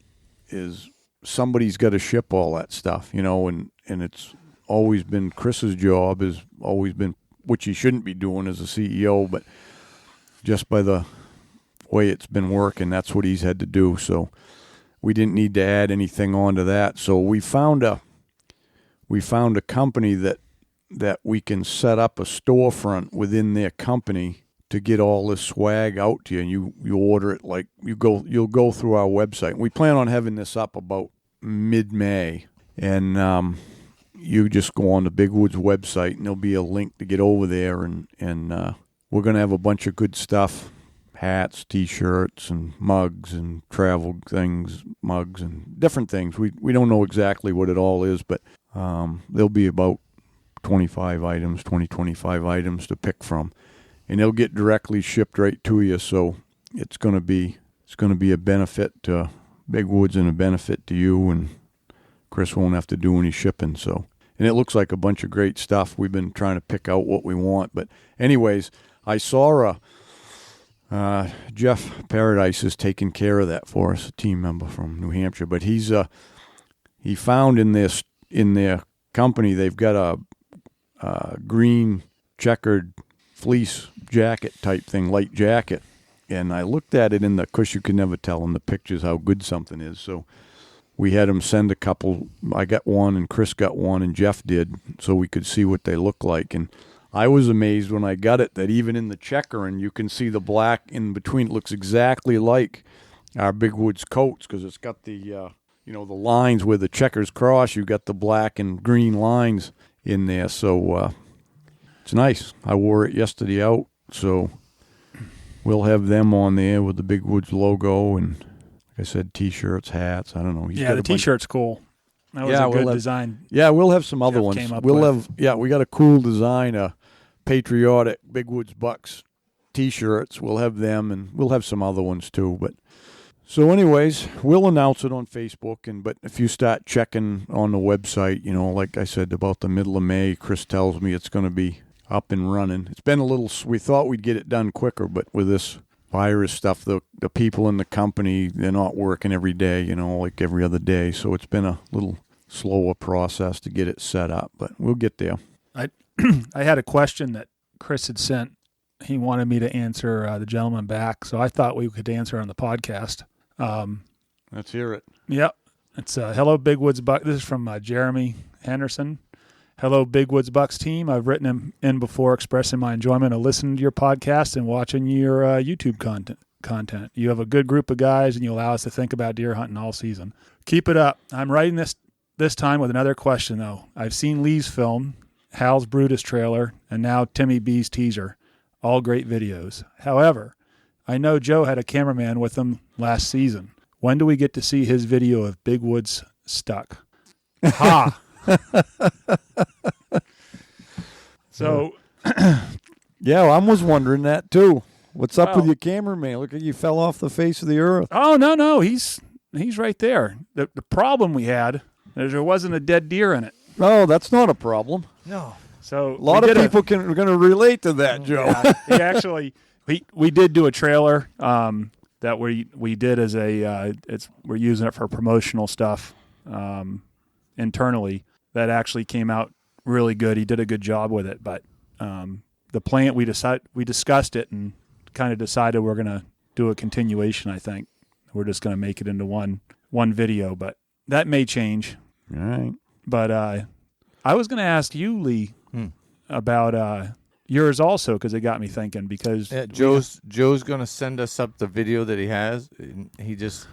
somebody's got to ship all that stuff, and it's always been Chris's job, has always been, which he shouldn't be doing as a CEO, but just by the way it's been working, that's what he's had to do. So we didn't need to add anything onto that. So we found a company that we can set up a storefront within their company to get all this swag out to you, and you order it like you'll go through our website. We plan on having this up about mid-May, and you just go on the Big Woods website, and there'll be a link to get over there, and we're going to have a bunch of good stuff, hats, T-shirts, and mugs, and travel things, mugs, and different things. We don't know exactly what it all is, but there'll be about 25 items to pick from, and they'll get directly shipped right to you. So it's going to be a benefit to Big Woods and a benefit to you, and Chris won't have to do any shipping. So, and it looks like a bunch of great stuff. We've been trying to pick out what we want, but anyways, I saw Jeff Paradise is taking care of that for us, a team member from New Hampshire. But he found in their company they've got a green checkered fleece jacket type thing, light jacket, and I looked at it of course you can never tell in the pictures how good something is. So we had him send a couple. I got one, and Chris got one, and Jeff did, so we could see what they look like. And I was amazed when I got it that even in the checkering, you can see the black in between. It looks exactly like our Big Woods coats, because it's got the the lines where the checkers cross. You got the black and green lines in there, so it's nice. I wore it yesterday out, so we'll have them on there with the Big Woods logo, and like I said, T-shirts, hats. I don't know. Yeah, the T-shirt's cool. That was a good design. Yeah, we'll have some other ones. We got a cool design, patriotic Big Woods Bucks T-shirts. We'll have them, and we'll have some other ones too. But so, anyways, we'll announce it on Facebook. But if you start checking on the website, like I said, about the middle of May, Chris tells me it's going to be up and running. It's been a little. We thought we'd get it done quicker, but with this virus stuff, the people in the company, they're not working every day, like every other day. So it's been a little slower process to get it set up, but we'll get there. I had a question that Chris had sent. He wanted me to answer the gentleman back, so I thought we could answer on the podcast. Let's hear it. Yep. It's hello, Big Woods Bucks. This is from Jeremy Henderson. Hello, Big Woods Bucks team. I've written him in before expressing my enjoyment of listening to your podcast and watching your YouTube content. You have a good group of guys, and you allow us to think about deer hunting all season. Keep it up. I'm writing this time with another question, though. I've seen Lee's film, Hal's Brutus trailer, and now Timmy B's teaser. All great videos. However, I know Joe had a cameraman with him last season. When do we get to see his video of Big Woods Stuck? Ha! So, yeah, I was wondering that too. What's up with your cameraman? Look at you, fell off the face of the earth. Oh, no, he's right there. The problem we had is there wasn't a dead deer in it. No, that's not a problem. No. So a lot of people are going to relate to that, Joe. Yeah, we did do a trailer that we did as we're using it for promotional stuff internally. That actually came out really good. He did a good job with it, but the plant we discussed it and kind of decided we're going to do a continuation. I think we're just going to make it into one video, but that may change. All right. But I was going to ask you, Lee, about yours also, because it got me thinking. Because Joe's going to send us up the video that he has.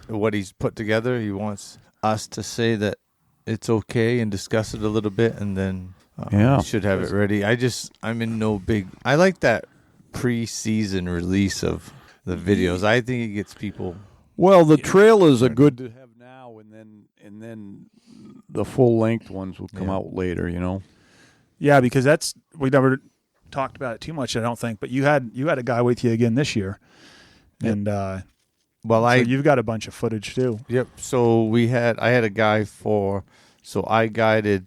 What he's put together. He wants us to say that it's okay and discuss it a little bit, and then we should have it ready. I'm in no big. I like that pre-season release of the videos. I think it gets people. Well, the trailers are good to have now, and then the full length ones will come out later. Yeah, because we never talked about it too much, I don't think. But you had a guy with you again this year, and so you've got a bunch of footage too. Yep. So I had a guy so I guided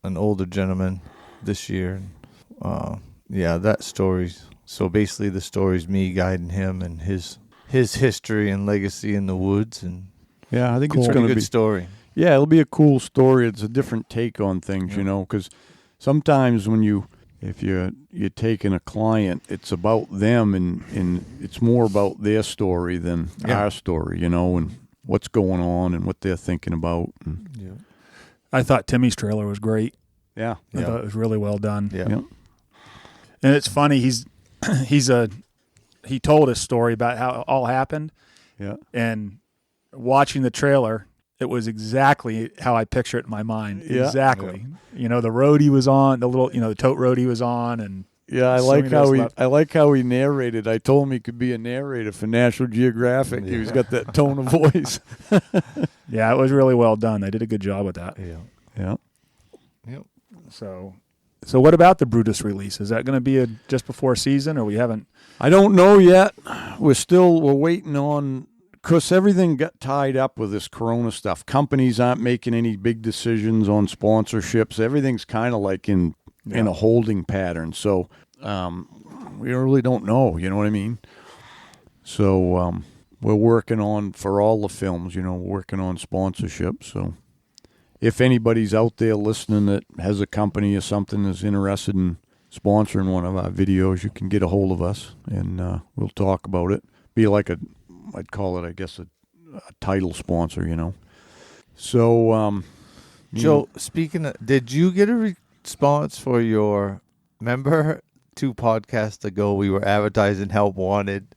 an older gentleman this year. That story's so basically the story's me guiding him and his history and legacy in the woods, and I think it's going to be a good story. Yeah, it'll be a cool story. It's a different take on things, because sometimes if you're taking a client, it's about them and it's more about their story than our story, and what's going on and what they're thinking about. I thought Timmy's trailer was great. Yeah. I thought it was really well done. Yeah. And it's funny, he told a story about how it all happened. Yeah. And watching the trailer, it was exactly how I picture it in my mind. Yeah. Exactly. Yeah. The road he was on, the tote road he was on, and yeah, I like how he narrated. I told him he could be a narrator for National Geographic. Yeah. He's got that tone of voice. Yeah, it was really well done. They did a good job with that. Yeah. Yep. So what about the Brutus release? Is that going to be just before season, or we haven't? I don't know yet. We're waiting on, because everything got tied up with this Corona stuff. Companies aren't making any big decisions on sponsorships. Everything's kind of like in a holding pattern. So we really don't know. You know what I mean? So we're working on, for all the films, working on sponsorship. So if anybody's out there listening that has a company or something that's interested in sponsoring one of our videos, you can get a hold of us, and we'll talk about it. Be like I'd call it, I guess, a title sponsor, So, Joe, speaking of, did you get a response for your, remember 2 podcasts ago we were advertising Help Wanted?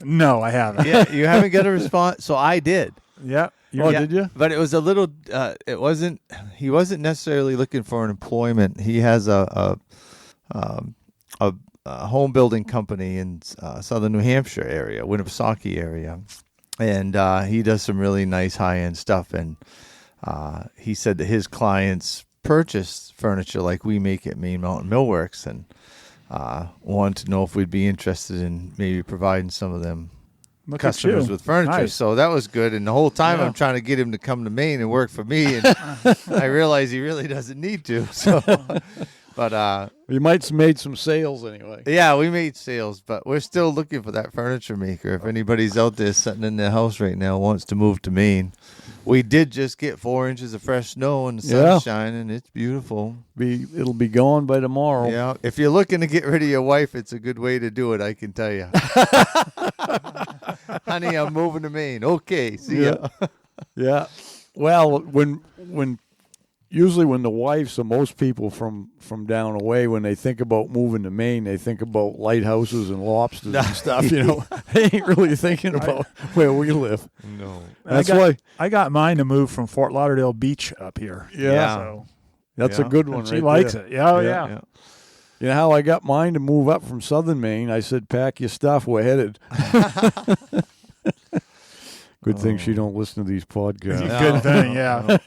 No, I haven't. Yeah, you haven't got a response? So I did. Yeah. did you? But it was a little, he wasn't necessarily looking for an employment. He has a home building company in southern New Hampshire area, Winnipesaukee area. And he does some really nice high-end stuff. And he said that his clients purchase furniture like we make at Main Mountain Millworks, and wanted to know if we'd be interested in maybe providing some of them customers with furniture. Nice. So that was good. And the whole time I'm trying to get him to come to Maine and work for me, and I realize he really doesn't need to. So, but You might have made some sales anyway. yeah, we made sales, but we're still looking for that furniture maker. If anybody's out there sitting in their house right now wants to move to Maine, we did just get 4 inches of fresh snow and the sun's shining. It's beautiful. It'll be gone by tomorrow. Yeah, if you're looking to get rid of your wife, it's a good way to do it, I can tell you. Honey, I'm moving to Maine. Okay, see ya. Yeah. Well, usually when the wives of most people from down away, when they think about moving to Maine, they think about lighthouses and lobsters and stuff. They ain't really thinking about where we live. No. That's why I got mine to move from Fort Lauderdale Beach up here. Yeah. So that's a good one. she likes it. Yeah, yeah. You know how I got mine to move up from southern Maine? I said, pack your stuff, we're headed. Good thing she don't listen to these podcasts. Good thing, yeah.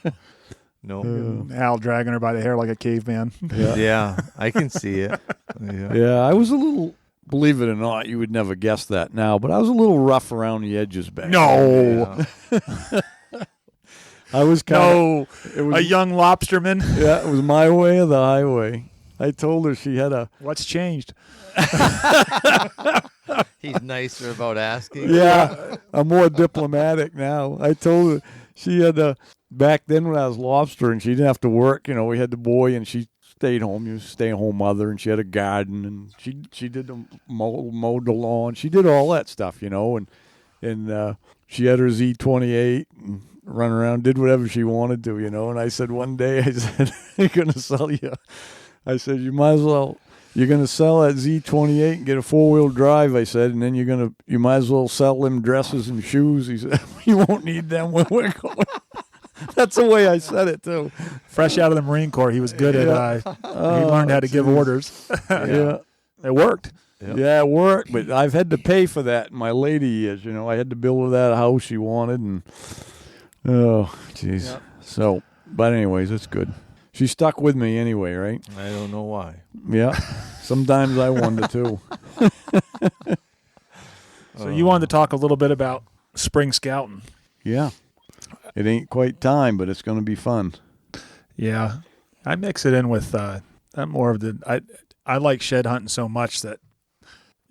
No. Hal dragging her by the hair like a caveman. Yeah, I can see it. Yeah, I was a little, believe it or not, you would never guess that now, but I was a little rough around the edges back then. Yeah. I was kind of a young lobsterman. Yeah, it was my way or the highway. I told her she had a... What's changed? He's nicer about asking. Yeah, I'm more diplomatic now. I told her she had a... Back then when I was lobstering, she didn't have to work. We had the boy, and she stayed home. You was a stay-at-home mother, and she had a garden, and she did the mowed the lawn. She did all that stuff, and she had her Z28 and run around, did whatever she wanted to, And I said one day, I said, "I'm gonna sell you." I said, "You might as well. You're gonna sell that Z28 and get a 4-wheel drive." I said, "And then you might as well sell them dresses and shoes." He said, "You won't need them when we're going." That's the way I said it, too. Fresh out of the Marine Corps, he was good at he learned how to give orders. Yeah. It worked. Yep. Yeah, it worked, but I've had to pay for that in my later years. I had to build her that house she wanted, and oh, jeez. Yep. So, but anyways, it's good. She stuck with me anyway, right? I don't know why. Yeah. Sometimes I wonder, too. So you wanted to talk a little bit about spring scouting. Yeah. It ain't quite time, but it's going to be fun. Yeah. I mix it in with I'm more of the I like shed hunting so much that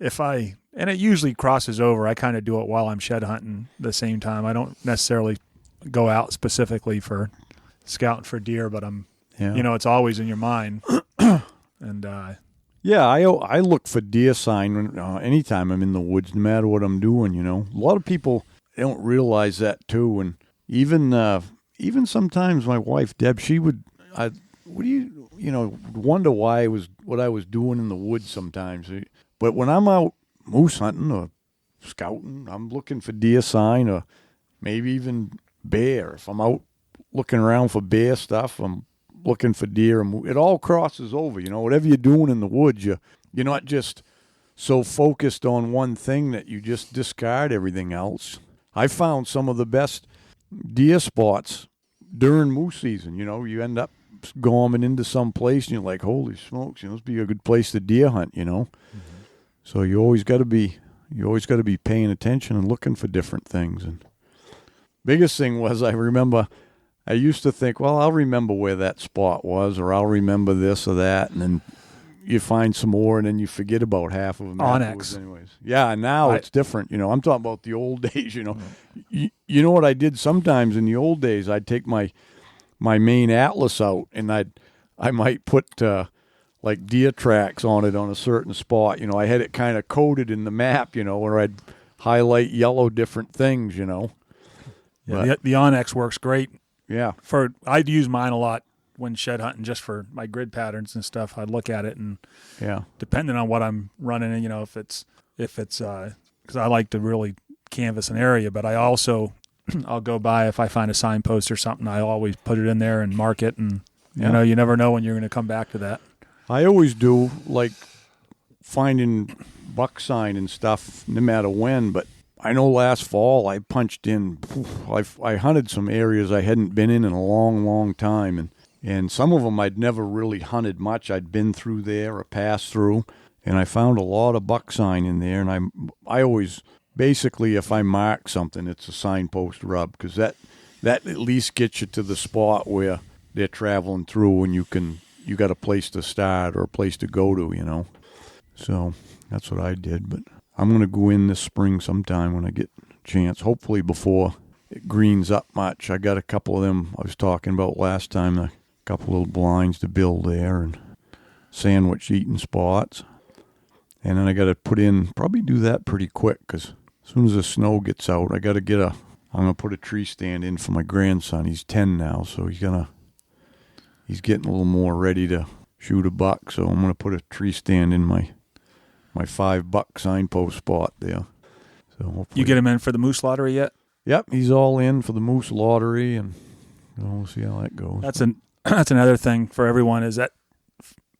and it usually crosses over. I kind of do it while I'm shed hunting at the same time. I don't necessarily go out specifically for scouting for deer, but it's always in your mind. And yeah, I look for deer sign anytime I'm in the woods, no matter what I'm doing. A lot of people don't realize that too, and even sometimes my wife Deb, she would wonder what I was doing in the woods sometimes. But when I'm out moose hunting or scouting, I'm looking for deer sign or maybe even bear. If I'm out looking around for bear stuff, I'm looking for deer. It all crosses over, whatever you're doing in the woods, you're not just so focused on one thing that you just discard everything else. I found some of the best deer spots during moose season. You end up going into some place and you're like, holy smokes, this would be a good place to deer hunt, Mm-hmm. So you always got to be paying attention and looking for different things. And biggest thing was, I remember I used to think, well, I'll remember where that spot was, or I'll remember this or that, and then you find some more, and then you forget about half of them. Onyx. Anyways. Yeah, now it's different. I'm talking about the old days, You know what I did sometimes in the old days? I'd take my main atlas out, and I might put like deer tracks on it on a certain spot. I had it kind of coded in the map, where I'd highlight yellow different things, Yeah, the Onyx works great. Yeah. I'd use mine a lot when shed hunting just for my grid patterns and stuff. I'd look at it, and depending on what I'm running, and if it's because I like to really canvas an area, but I also I'll go by if I find a signpost or something. I always put it in there and mark it, and you never know when you're going to come back to that. I always do, like finding buck sign and stuff, no matter when. But I know last fall I punched in. I hunted some areas I hadn't been in a long, long time, and some of them I'd never really hunted much. I'd been through there or passed through, and I found a lot of buck sign in there. And I always, basically, if I mark something, it's a signpost rub, because that at least gets you to the spot where they're traveling through, and you got a place to start or a place to go to, So that's what I did. But I'm going to go in this spring sometime when I get a chance, hopefully before it greens up much. I got a couple of them I was talking about last time, a couple little blinds to build there and sandwich eating spots. And then I got to probably do that pretty quick, because as soon as the snow gets out, I got to I'm going to put a tree stand in for my grandson. He's 10 now, so he's getting a little more ready to shoot a buck. So I'm going to put a tree stand in my 5 buck signpost spot there. So hopefully, you get him in for the moose lottery yet? Yep, he's all in for the moose lottery, and we'll see how that goes. That's another thing for everyone, is that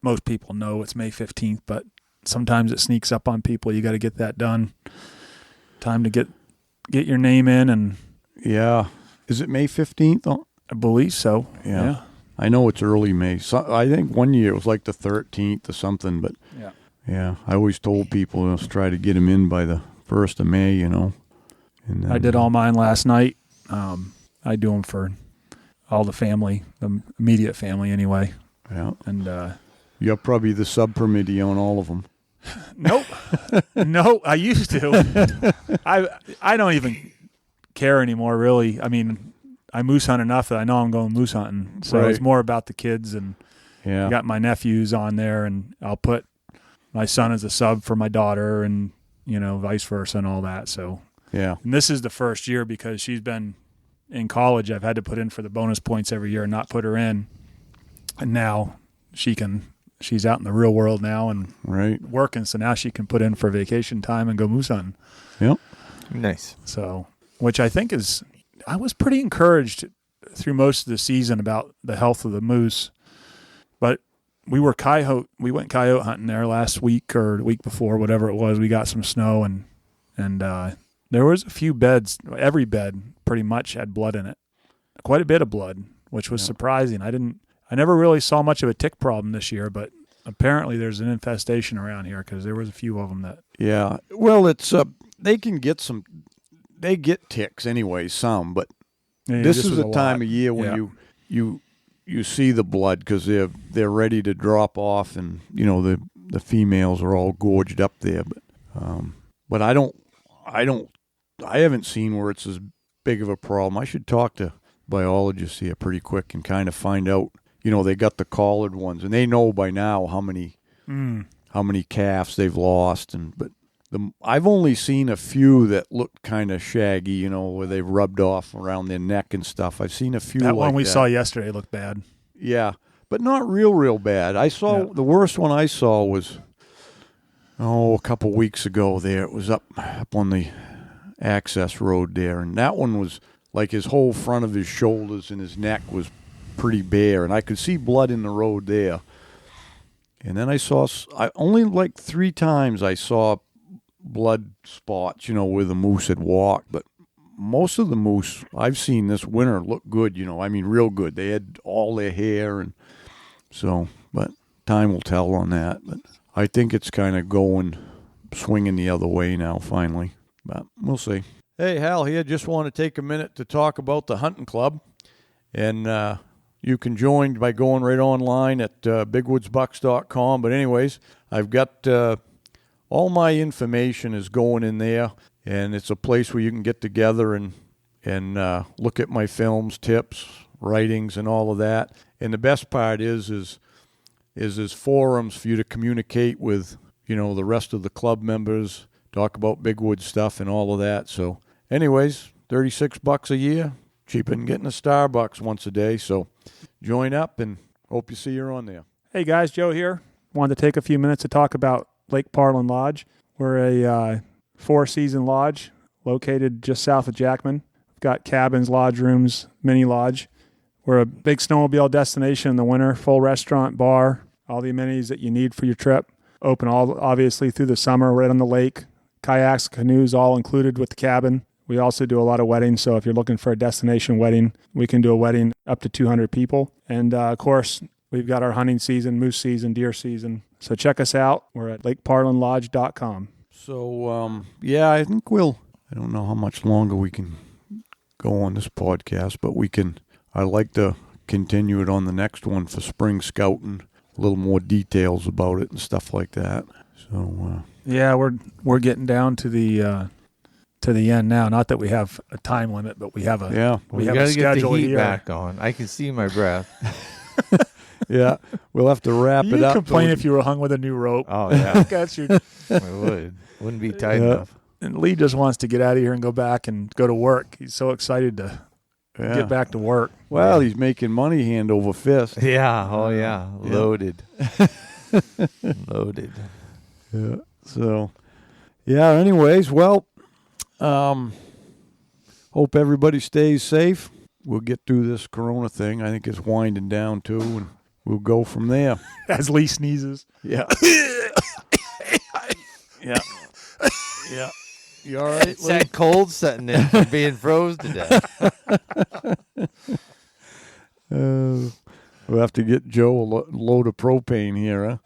most people know it's May 15th, but sometimes it sneaks up on people. You got to get that done. Time to get your name in, and is it May 15th? I believe so. Yeah. I know it's early May. So I think one year it was like the 13th or something, but I always told people, let's try to get them in by the 1st of May, And then, I did all mine last night. I do them for all the family, the immediate family anyway. Yeah. And you're probably the sub-permittee on all of them. Nope. No, I used to. I don't even care anymore, really. I mean, I moose hunt enough that I know I'm going moose hunting. So It's more about the kids, and I got my nephews on there, and I'll put my son as a sub for my daughter, and vice versa and all that. So and this is the first year, because she's been in college. I've had to put in for the bonus points every year and not put her in, and now she's out in the real world now and working, so now she can put in for vacation time and go moose hunting. Yep. Nice. So, which I think I was pretty encouraged through most of the season about the health of the moose. But we went coyote hunting there last week or the week before, whatever it was. We got some snow, and there was a few beds. Every bed pretty much had blood in it. Quite a bit of blood, which was surprising. I never really saw much of a tick problem this year, but apparently there's an infestation around here, because there was a few of them that. Yeah. Well, it's they can get some. They get ticks anyway, some, but this is a time of year when you see the blood, because they're ready to drop off, and the females are all gorged up there. But I haven't seen where it's as big of a problem. I should talk to biologists here pretty quick and kind of find out. They got the collared ones, and they know by now how many calves they've lost, but I've only seen a few that looked kind of shaggy, where they rubbed off around their neck and stuff. I've seen a few that like one we saw yesterday looked bad. Yeah, but not real bad. I saw the worst one I saw was a couple weeks ago there. It was up on the access road there, and that one was like his whole front of his shoulders and his neck was pretty bare, and I could see blood in the road there. And then I only like 3 times I saw blood spots, where the moose had walked, but most of the moose I've seen this winter look good, real good. They had all their hair, and so, but time will tell on that. But I think it's kind of swinging the other way now, finally. But we'll see. Hey, Hal here. Just want to take a minute to talk about the hunting club. And you can join by going right online at bigwoodsbucks.com. But anyways, I've got all my information is going in there. And it's a place where you can get together and look at my films, tips, writings, and all of that. And the best part is there's forums for you to communicate with, the rest of the club members, talk about Big Woods stuff and all of that. So anyways, $36 a year, cheaper than getting a Starbucks once a day. So join up and hope you see you're on there. Hey guys, Joe here. Wanted to take a few minutes to talk about Lake Parlin Lodge. We're a 4-season lodge located just south of Jackman. We've got cabins, lodge rooms, mini lodge. We're a big snowmobile destination in the winter, full restaurant, bar, all the amenities that you need for your trip. Open obviously through the summer, right on the lake. Kayaks, canoes, all included with the cabin. We also do a lot of weddings, so if you're looking for a destination wedding, we can do a wedding up to 200 people. And of course, we've got our hunting season, moose season, deer season. So check us out. We're at lakeparlinlodge.com. So, I think I don't know how much longer we can go on this podcast, but I'd like to continue it on the next one for spring scouting, a little more details about it and stuff like that. So, we're getting down to the end now. Not that we have a time limit, but we have a we have a schedule get the heat here. back on. I can see my breath. Yeah, we'll have to wrap it up. You'd complain if you were hung with a new rope. Oh yeah, Got you. I would. Wouldn't be tight enough. And Lee just wants to get out of here and go back and go to work. He's so excited to get back to work. Well, he's making money hand over fist. Yeah. Oh yeah. Loaded. Loaded. Yeah. So, anyways, well, hope everybody stays safe. We'll get through this corona thing. I think it's winding down too, and we'll go from there. As Lee sneezes. Yeah. Yeah. Yeah. You all right, It's that cold setting in from being froze to death. We'll have to get Joe a load of propane here, huh?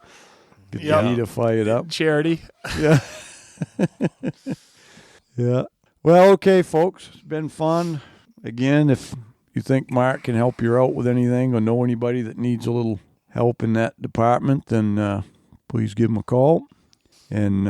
Get the heater fired up. Charity. Yeah. Yeah. Well, okay, folks. It's been fun. Again, if you think Mark can help you out with anything or know anybody that needs a little help in that department, then please give him a call. And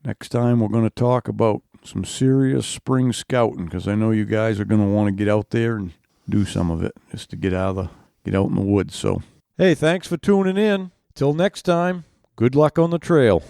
next time we're going to talk about some serious spring scouting, because I know you guys are going to want to get out there and do some of it just to get out in the woods. So, hey, thanks for tuning in. Till next time, good luck on the trail.